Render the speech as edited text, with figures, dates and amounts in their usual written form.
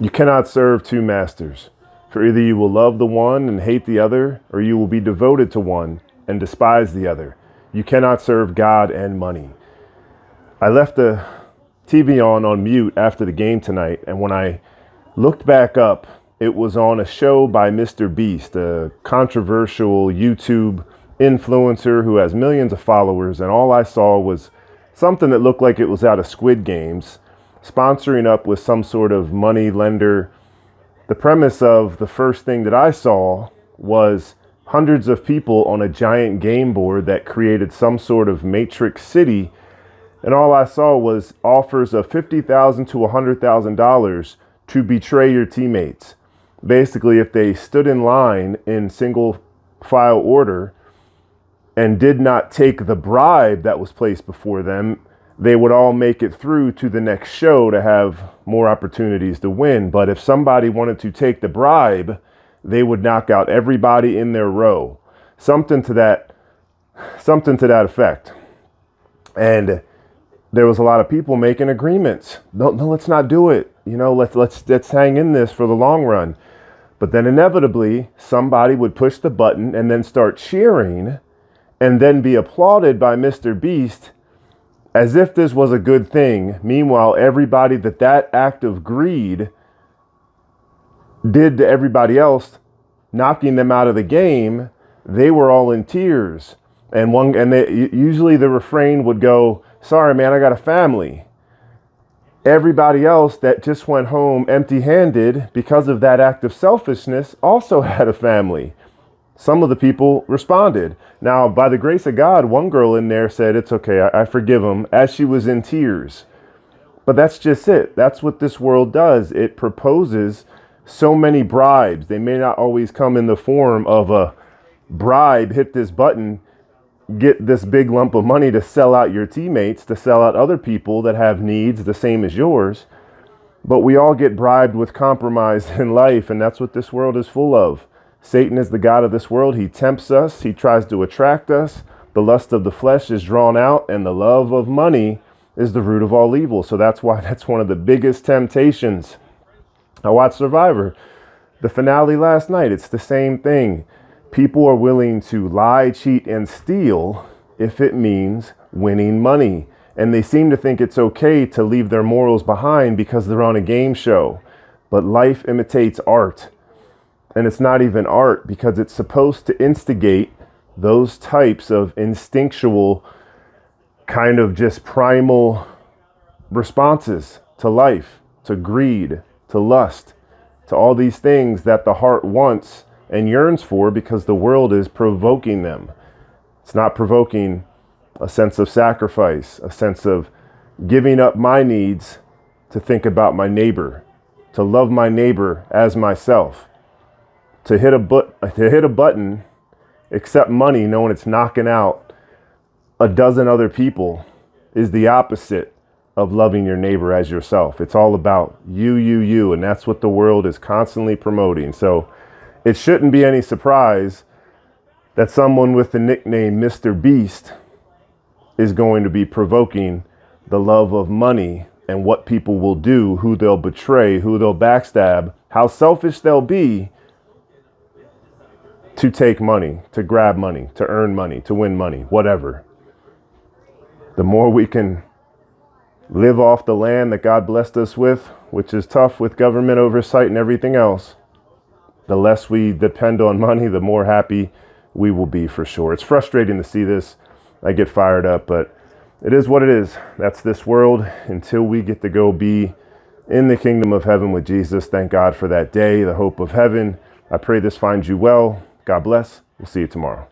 You cannot serve two masters, for either you will love the one and hate the other, or you will be devoted to one and despise the other. You cannot serve God and money. I left the TV on mute after the game tonight, and when I looked back up, it was on a show by Mr. Beast, a controversial YouTube influencer who has millions of followers, and all I saw was something that looked like it was out of Squid Games, sponsoring up with some sort of money lender. The premise of the first thing that I saw was hundreds of people on a giant game board that created some sort of matrix city, and all I saw was offers of $50,000 to $100,000 to betray your teammates. Basically, if they stood in line in single file order and did not take the bribe that was placed before them, they would all make it through to the next show to have more opportunities to win. But if somebody wanted to take the bribe, they would knock out everybody in their row. Something to that effect. And there was a lot of people making agreements. No, let's not do it. Let's hang in this for the long run. But then inevitably, somebody would push the button and then start cheering and then be applauded by Mr. Beast as if this was a good thing. Meanwhile, everybody that act of greed did to everybody else, knocking them out of the game, they were all in tears. Usually the refrain would go, "Sorry, man, I got a family." Everybody else that just went home empty-handed because of that act of selfishness also had a family. Some of the people responded. Now, by the grace of God, one girl in there said, "It's okay, I forgive him," as she was in tears. But that's just it. That's what this world does. It proposes so many bribes. They may not always come in the form of a bribe, hit this button, get this big lump of money to sell out your teammates, to sell out other people that have needs the same as yours. But we all get bribed with compromise in life, and that's what this world is full of. Satan is the god of this world. He tempts us. He tries to attract us. The lust of the flesh is drawn out, and the love of money is the root of all evil. So that's why that's one of the biggest temptations. I watched Survivor, the finale last night. It's the same thing. People are willing to lie, cheat, and steal if it means winning money. And they seem to think it's okay to leave their morals behind because they're on a game show. But life imitates art. And it's not even art because it's supposed to instigate those types of instinctual, kind of just primal responses to life, to greed, to lust, to all these things that the heart wants and yearns for because the world is provoking them. It's not provoking a sense of sacrifice, a sense of giving up my needs to think about my neighbor, to love my neighbor as myself. To hit a button, accept money, knowing it's knocking out a dozen other people, is the opposite of loving your neighbor as yourself. It's all about you, and that's what the world is constantly promoting. So it shouldn't be any surprise that someone with the nickname Mr. Beast is going to be provoking the love of money and what people will do, who they'll betray, who they'll backstab, how selfish they'll be to take money, to grab money, to earn money, to win money, whatever. The more we can live off the land that God blessed us with, which is tough with government oversight and everything else, the less we depend on money, the more happy we will be for sure. It's frustrating to see this. I get fired up, but it is what it is. That's this world until we get to go be in the kingdom of heaven with Jesus. Thank God for that day, the hope of heaven. I pray this finds you well. God bless. We'll see you tomorrow.